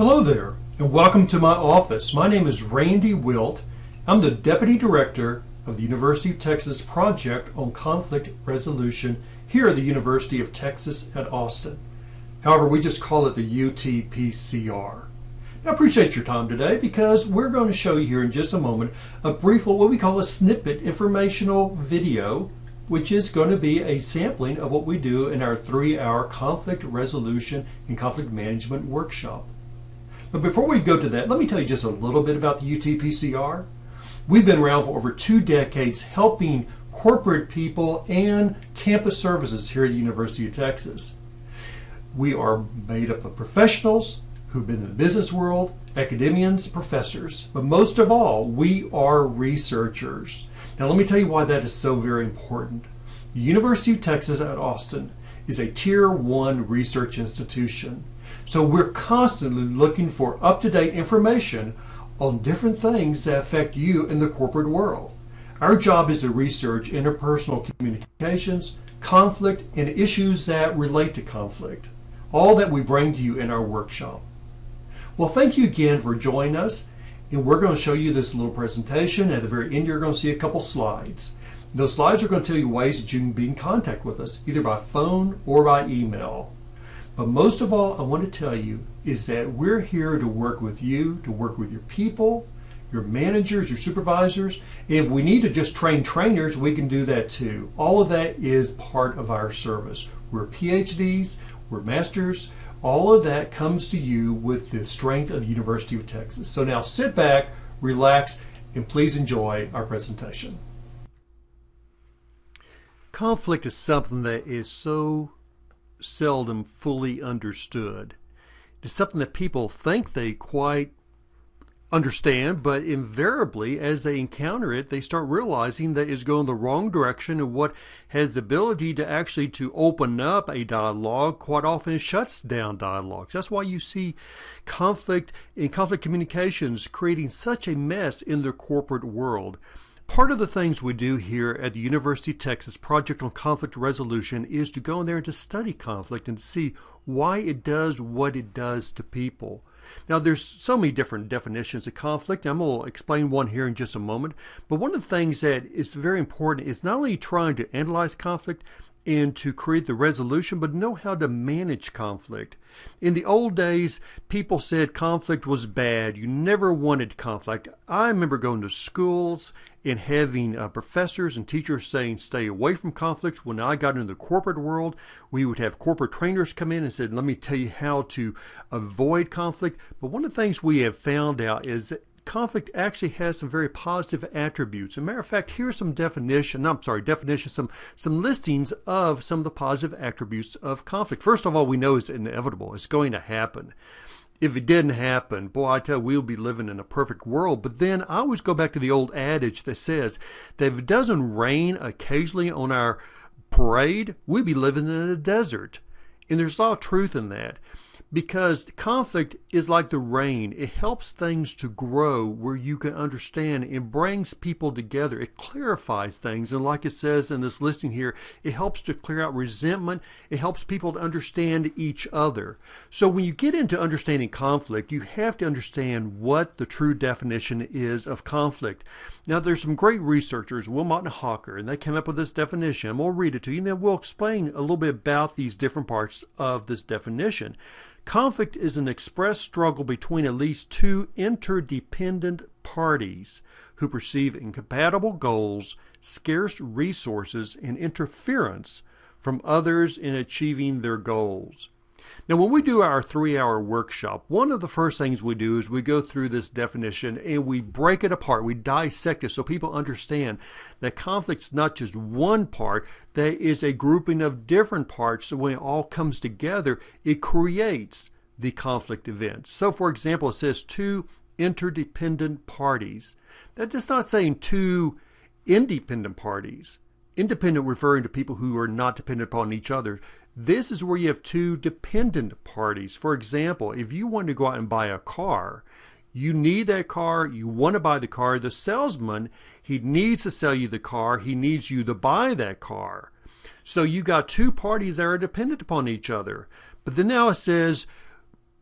Hello there, and welcome to my office. My name is Randy Wilt. I'm the Deputy Director of the University of Texas Project on Conflict Resolution here at the University of Texas at Austin. However, we just call it the UTPCR. I appreciate your time today because we're going to show you here in just a moment a brief, what we call a snippet informational video, which is going to be a sampling of what we do in our 3-hour conflict resolution and conflict management workshop. But before we go to that, let me tell you just a little bit about the UTPCR. We've been around for over 2 decades helping corporate people and campus services here at the University of Texas. We are made up of professionals who've been in the business world, academians, professors, but most of all, we are researchers. Now let me tell you why that is so very important. The University of Texas at Austin is a Tier 1 research institution. So we're constantly looking for up-to-date information on different things that affect you in the corporate world. Our job is to research interpersonal communications, conflict, and issues that relate to conflict. All that we bring to you in our workshop. Well, thank you again for joining us. And we're going to show you this little presentation. At the very end, you're going to see a couple slides. Those slides are going to tell you ways that you can be in contact with us, either by phone or by email. But most of all, I want to tell you is that we're here to work with you, to work with your people, your managers, your supervisors. If we need to just train trainers, we can do that too. All of that is part of our service. We're PhDs, we're masters. All of that comes to you with the strength of the University of Texas. So now sit back, relax, and please enjoy our presentation. Conflict is something that is so seldom fully understood. It's something that people think they quite understand, but invariably as they encounter it, they start realizing that it's going the wrong direction, and what has the ability to actually to open up a dialogue quite often shuts down dialogues. That's why you see conflict in conflict communications creating such a mess in the corporate world. Part of the things we do here at the University of Texas Project on Conflict Resolution is to go in there and to study conflict and to see why it does what it does to people. Now, there's so many different definitions of conflict. I'm going to explain one here in just a moment. But one of the things that is very important is not only trying to analyze conflict and to create the resolution, but know how to manage conflict. In the old days, people said conflict was bad. You never wanted conflict. I remember going to schools and having professors and teachers saying stay away from conflicts. When I got into the corporate world, we would have corporate trainers come in and said, let me tell you how to avoid conflict. But one of the things we have found out is that conflict actually has some very positive attributes. As a matter of fact, here's some some listings of some of the positive attributes of conflict. First of all, we know it's inevitable. It's going to happen. If it didn't happen, boy, I tell you, we'll be living in a perfect world. But then I always go back to the old adage that says that if it doesn't rain occasionally on our parade, we'd be living in a desert. And there's a lot of truth in that. Because conflict is like the rain. It helps things to grow where you can understand. It brings people together. It clarifies things. And like it says in this listing here, it helps to clear out resentment. It helps people to understand each other. So when you get into understanding conflict, you have to understand what the true definition is of conflict. Now, there's some great researchers, Wilmot and Hawker, and they came up with this definition. I'm going to read it to you, and then we'll explain a little bit about these different parts of this definition. Conflict is an expressed struggle between at least 2 interdependent parties who perceive incompatible goals, scarce resources, and interference from others in achieving their goals. Now, when we do our 3-hour workshop, one of the first things we do is we go through this definition and we break it apart. We dissect it so people understand that conflict's not just one part, there is a grouping of different parts. So when it all comes together, it creates the conflict event. So, for example, it says 2 interdependent parties. That's just not saying 2 independent parties. Independent referring to people who are not dependent upon each other. This is where you have 2 dependent parties. For example, if you want to go out and buy a car, you need that car, you want to buy the car. The salesman, he needs to sell you the car, he needs you to buy that car. So you got 2 parties that are dependent upon each other. But then now it says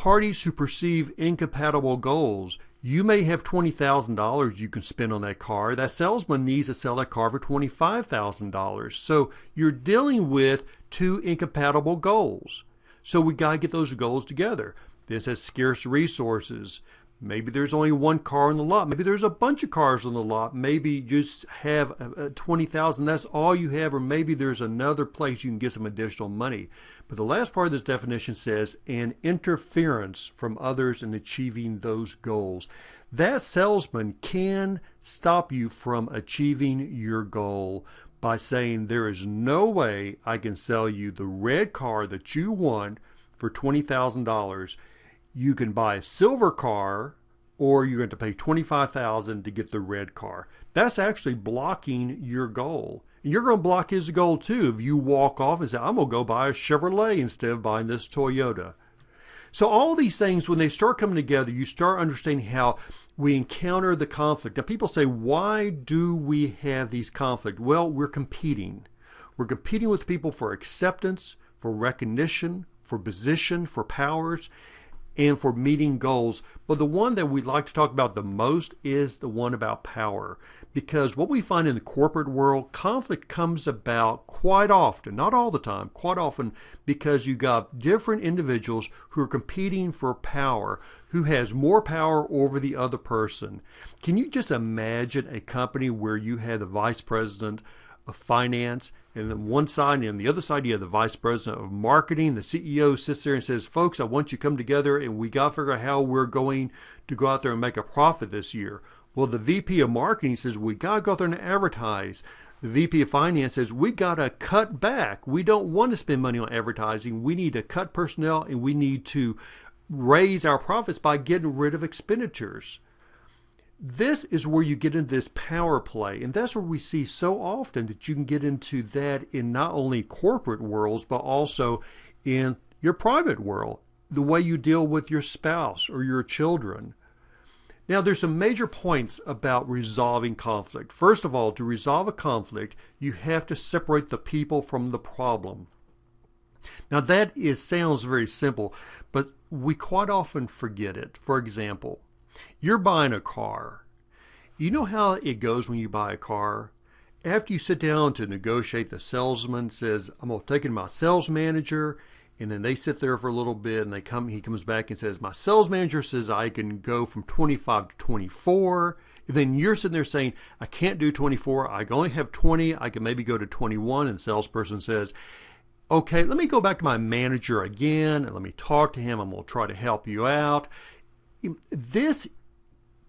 parties who perceive incompatible goals. You may have $20,000 you can spend on that car. That salesman needs to sell that car for $25,000. So you're dealing with two incompatible goals. So we got to get those goals together. This has scarce resources. Maybe there's only one car on the lot. Maybe there's a bunch of cars on the lot. Maybe you just have 20,000. That's all you have. Or maybe there's another place you can get some additional money. But the last part of this definition says, an interference from others in achieving those goals. That salesman can stop you from achieving your goal by saying, there is no way I can sell you the red car that you want for $20,000. You can buy a silver car, or you're going to pay $25,000 to get the red car. That's actually blocking your goal. And you're going to block his goal too if you walk off and say, I'm going to go buy a Chevrolet instead of buying this Toyota. So all these things, when they start coming together, you start understanding how we encounter the conflict. Now people say, why do we have these conflicts? Well, we're competing. We're competing with people for acceptance, for recognition, for position, for powers, and for meeting goals. But the one that we'd like to talk about the most is the one about power. Because what we find in the corporate world, conflict comes about quite often, not all the time, quite often, because you got different individuals who are competing for power, who has more power over the other person. Can you just imagine a company where you had the vice president of finance, and then one side, and on the other side you have the vice president of marketing. The CEO sits there and says, folks, I want you to come together and we got to figure out how we're going to go out there and make a profit this year. Well, the VP of marketing says, we got to go out there and advertise. The VP of finance says, we got to cut back. We don't want to spend money on advertising. We need to cut personnel, and we need to raise our profits by getting rid of expenditures. This is where you get into this power play, and that's where we see so often that you can get into that in not only corporate worlds, but also in your private world, the way you deal with your spouse or your children. Now, there's some major points about resolving conflict. First of all, to resolve a conflict, you have to separate the people from the problem. Now, that sounds very simple, but we quite often forget it. For example, you're buying a car. You know how it goes when you buy a car? After you sit down to negotiate, the salesman says, I'm going to take it to my sales manager. And then they sit there for a little bit, and he comes back and says, my sales manager says I can go from 25 to 24. And then you're sitting there saying, I can't do 24. I can only have 20. I can maybe go to 21. And the salesperson says, okay, let me go back to my manager again, and let me talk to him. I'm going to try to help you out. This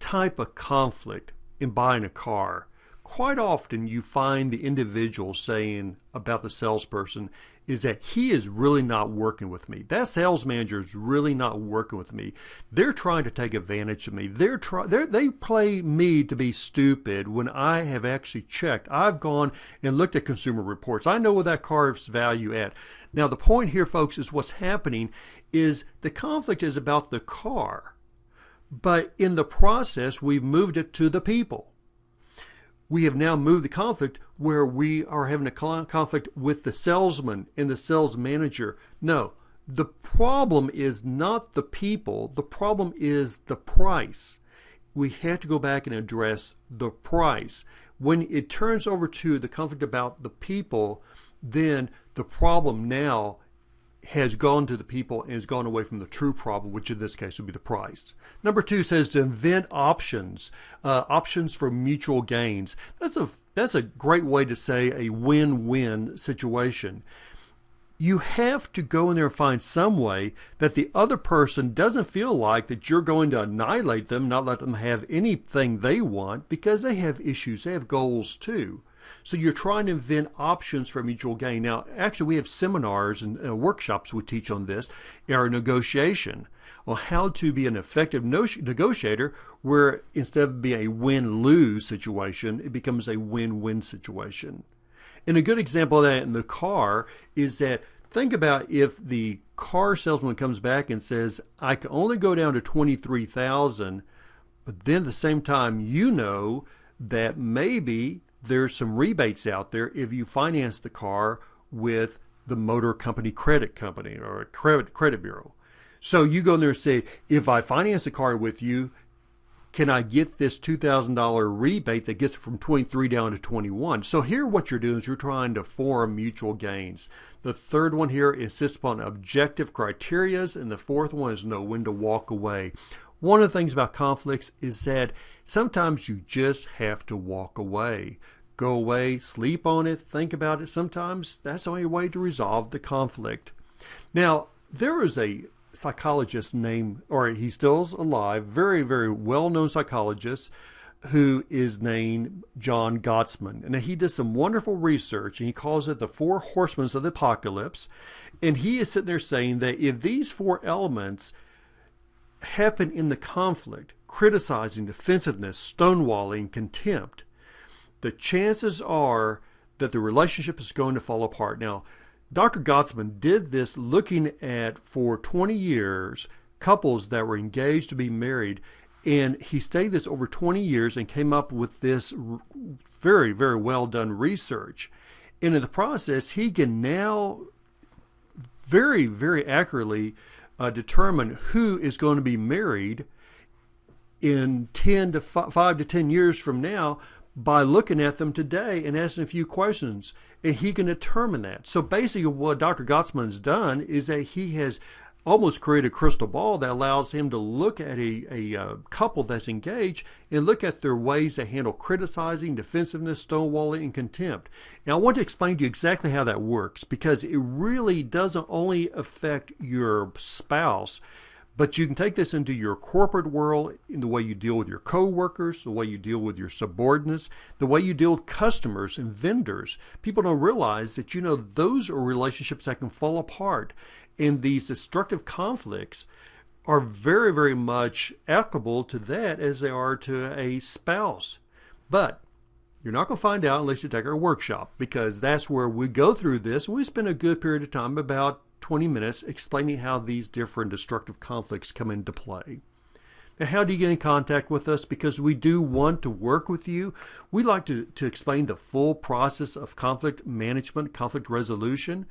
type of conflict in buying a car, quite often you find the individual saying about the salesperson is that he is really not working with me. That sales manager is really not working with me. They're trying to take advantage of me. They play me to be stupid when I have actually checked. I've gone and looked at consumer reports. I know what that car's value at. Now the point here, folks, is what's happening is the conflict is about the car. But in the process, we've moved it to the people. We have now moved the conflict where we are having a conflict with the salesman and the sales manager. No, the problem is not the people. The problem is the price. We have to go back and address the price. When it turns over to the conflict about the people, then the problem now has gone to the people and has gone away from the true problem, which in this case would be the price. Number 2 says to invent options, options for mutual gains. That's a great way to say a win-win situation. You have to go in there and find some way that the other person doesn't feel like that you're going to annihilate them, not let them have anything they want, because they have issues, they have goals too. So you're trying to invent options for mutual gain. Now, actually, we have seminars and workshops we teach on this, our negotiation, on how to be an effective negotiator where instead of being a win-lose situation, it becomes a win-win situation. And a good example of that in the car is that think about if the car salesman comes back and says, I can only go down to 23,000, but then at the same time, you know that maybe there's some rebates out there if you finance the car with the motor company credit company or a credit bureau. So you go in there and say, if I finance a car with you, can I get this $2,000 rebate that gets it from 23 down to 21? So here what you're doing is you're trying to form mutual gains. The third one here insists upon objective criterias, and the fourth one is know when to walk away. One of the things about conflicts is that sometimes you just have to walk away. Go away, sleep on it, think about it. Sometimes that's the only way to resolve the conflict. Now, there is a psychologist named, or he still's alive, very, very well-known psychologist who is named John Gottsman. And he does some wonderful research, and he calls it the four horsemen of the apocalypse. And he is sitting there saying that if these four elements happen in the conflict, criticizing, defensiveness, stonewalling, contempt, the chances are that the relationship is going to fall apart. Now, Dr. Gottsman did this looking at, for 20 years, couples that were engaged to be married, and he studied this over 20 years and came up with this very, very well done research. And in the process, he can now very, very accurately determine who is going to be married in 5 to 10 years from now by looking at them today and asking a few questions, and he can determine that. So basically what Dr. Gottsman has done is that he has almost created a crystal ball that allows him to look at a couple that's engaged and look at their ways to handle criticizing, defensiveness, stonewalling, and contempt. Now I want to explain to you exactly how that works, because it really doesn't only affect your spouse, but you can take this into your corporate world, in the way you deal with your coworkers, the way you deal with your subordinates, the way you deal with customers and vendors. People don't realize that, those are relationships that can fall apart. And these destructive conflicts are very, very much applicable to that as they are to a spouse. But you're not going to find out unless you take our workshop, because that's where we go through this. We spend a good period of time, about 20 minutes, explaining how these different destructive conflicts come into play. Now, how do you get in contact with us? Because we do want to work with you. We like to explain the full process of conflict management, conflict resolution.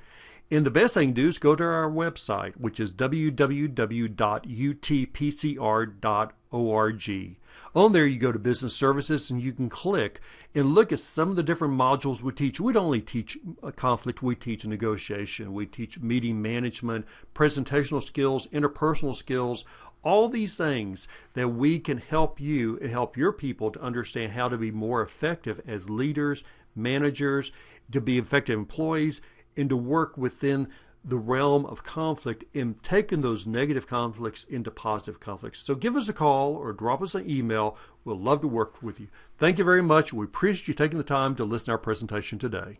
And the best thing to do is go to our website, which is www.utpcr.org. On there, you go to Business Services, and you can click and look at some of the different modules we teach. We don't only teach conflict, we teach negotiation, we teach meeting management, presentational skills, interpersonal skills, all these things that we can help you and help your people to understand how to be more effective as leaders, managers, to be effective employees, and to work within the realm of conflict and taking those negative conflicts into positive conflicts. So give us a call or drop us an email. We'll love to work with you. Thank you very much. We appreciate you taking the time to listen to our presentation today.